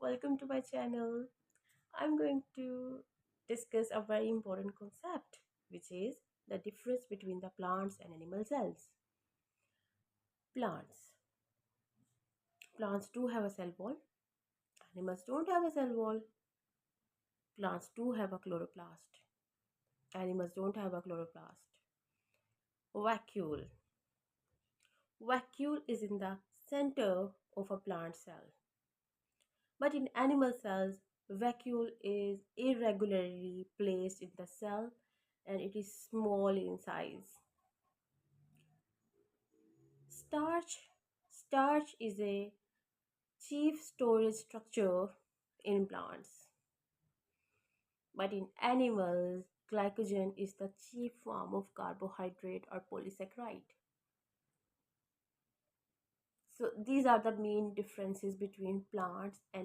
welcome to my channel. I'm going to discuss a very important concept, which is the difference between the plants and animal cells. Plants. Plants do have a cell wall. Animals don't have a cell wall. Plants do have a chloroplast. Animals don't have a chloroplast. Vacuole. Vacuole is in the center of a plant cell. But in animal cells, vacuole is irregularly placed in the cell and it is small in size. Starch. Starch is a chief storage structure in plants. But in animals, glycogen is the chief form of carbohydrate or polysaccharide. So these are the main differences between plants and